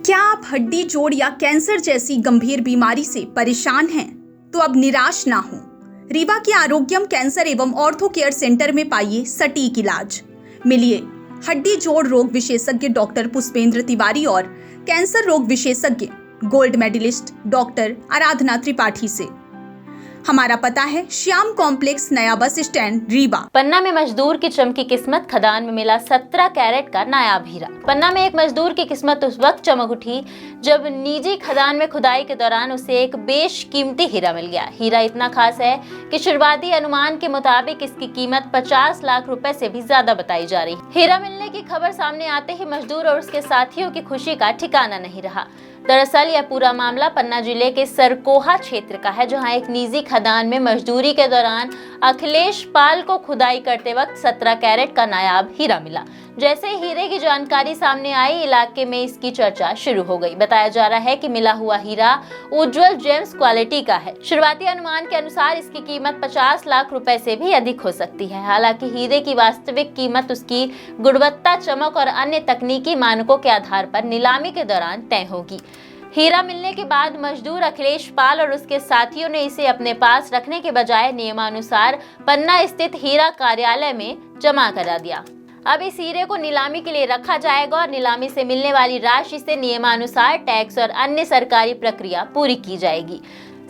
क्या आप हड्डी जोड़ या कैंसर जैसी गंभीर बीमारी से परेशान हैं? तो अब निराश ना हो। रीवा के आरोग्यम कैंसर एवं ऑर्थो केयर सेंटर में पाइए सटीक इलाज। मिलिए हड्डी जोड़ रोग विशेषज्ञ डॉक्टर पुष्पेंद्र तिवारी और कैंसर रोग विशेषज्ञ गोल्ड मेडलिस्ट डॉक्टर आराधना त्रिपाठी से। हमारा पता है श्याम कॉम्प्लेक्स, नया बस स्टैंड, रीवा। पन्ना में मजदूर की चमकी किस्मत, खदान में मिला 17 कैरेट का नायाब हीरा। पन्ना में एक मजदूर की किस्मत उस वक्त चमक उठी जब निजी खदान में खुदाई के दौरान उसे एक बेशकीमती हीरा मिल गया। हीरा इतना खास है कि शुरुआती अनुमान के मुताबिक इसकी कीमत 50 लाख रुपए से भी ज्यादा बताई जा रही। हीरा मिलने की खबर सामने आते ही मजदूर और उसके साथियों की खुशी का ठिकाना नहीं रहा। दरअसल यह पूरा मामला पन्ना जिले के सरकोहा क्षेत्र का है, जहां एक निजी खदान में मजदूरी के दौरान अखिलेश पाल को खुदाई करते वक्त 17 कैरेट का नायाब हीरा मिला। जैसे हीरे की जानकारी सामने आई, इलाके में इसकी चर्चा शुरू हो गई। बताया जा रहा है कि मिला हुआ हीरा उज्जवल जेम्स क्वालिटी का है। शुरुआती अनुमान के अनुसार इसकी कीमत 50 लाख रुपए से भी अधिक हो सकती है। हालांकि हीरे की वास्तविक कीमत उसकी गुणवत्ता, चमक और अन्य तकनीकी मानकों के आधार पर नीलामी के दौरान तय होगी। हीरा मिलने के बाद मजदूर अखिलेश पाल और उसके साथियों ने इसे अपने पास रखने के बजाय नियमानुसार पन्ना स्थित हीरा कार्यालय में जमा करा दिया। अब इस हीरे को नीलामी के लिए रखा जाएगा और नीलामी से मिलने वाली राशि से नियमानुसार टैक्स और अन्य सरकारी प्रक्रिया पूरी की जाएगी।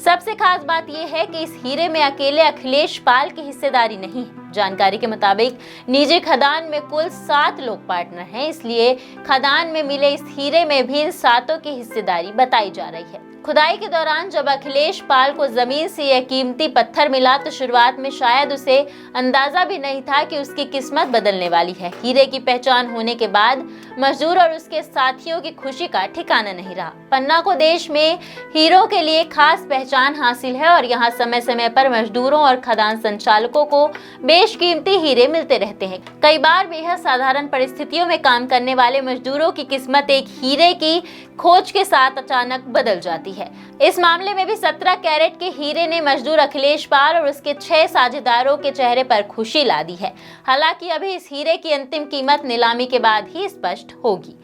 सबसे खास बात यह है कि इस हीरे में अकेले अखिलेश पाल की हिस्सेदारी नहीं है। जानकारी के मुताबिक निजी खदान में कुल 7 लोग पार्टनर हैं, इसलिए खदान में मिले इस हीरे में भी इन 7 की हिस्सेदारी बताई जा रही है। खुदाई के दौरान जब अखिलेश पाल को जमीन से यह कीमती पत्थर मिला तो शुरुआत में शायद उसे अंदाजा भी नहीं था कि उसकी किस्मत बदलने वाली है। हीरे की पहचान होने के बाद मजदूर और उसके साथियों की खुशी का ठिकाना नहीं रहा। पन्ना को देश में हीरों के लिए खास पहचान हासिल है और यहाँ समय समय पर मजदूरों और खदान संचालकों को बेशकीमती हीरे मिलते रहते हैं। कई बार बेहद साधारण परिस्थितियों में काम करने वाले मजदूरों की किस्मत एक हीरे की खोज के साथ अचानक बदल जाती है। इस मामले में भी 17 कैरेट के हीरे ने मजदूर अखिलेश पाल और उसके 6 साझेदारों के चेहरे पर खुशी ला दी है। हालांकि अभी इस हीरे की अंतिम कीमत नीलामी के बाद ही स्पष्ट होगी।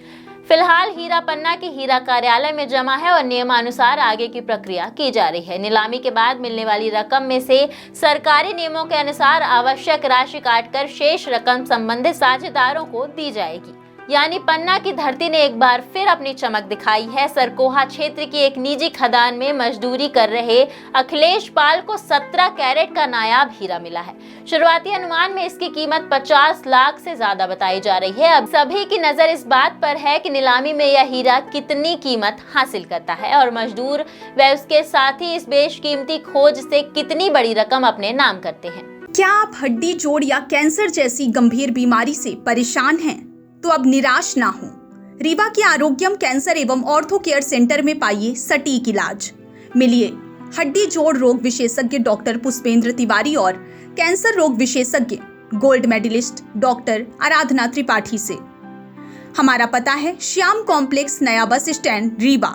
फिलहाल हीरा पन्ना की हीरा कार्यालय में जमा है और नियमानुसार आगे की प्रक्रिया की जा रही है। नीलामी के बाद मिलने वाली रकम में से सरकारी नियमों के अनुसार आवश्यक राशि काटकर शेष रकम संबंधित साझेदारों को दी जाएगी। यानी पन्ना की धरती ने एक बार फिर अपनी चमक दिखाई है। सरकोहा क्षेत्र की एक निजी खदान में मजदूरी कर रहे अखिलेश पाल को 17 कैरेट का नायाब हीरा मिला है। शुरुआती अनुमान में इसकी कीमत 50 लाख से ज्यादा बताई जा रही है। अब सभी की नजर इस बात पर है कि नीलामी में यह हीरा कितनी कीमत हासिल करता है और मजदूर व उसके साथी इस बेशकीमती खोज से कितनी बड़ी रकम अपने नाम करते हैं। क्या आप हड्डी जोड़ या कैंसर जैसी गंभीर बीमारी से परेशान हैं? तो अब निराश ना हो। रीवा के आरोग्यम कैंसर एवं ऑर्थो केयर सेंटर में पाइए सटीक इलाज। मिलिए हड्डी जोड़ रोग विशेषज्ञ डॉक्टर पुष्पेंद्र तिवारी और कैंसर रोग विशेषज्ञ गोल्ड मेडलिस्ट डॉक्टर आराधना त्रिपाठी से। हमारा पता है श्याम कॉम्प्लेक्स, नया बस स्टैंड, रीवा।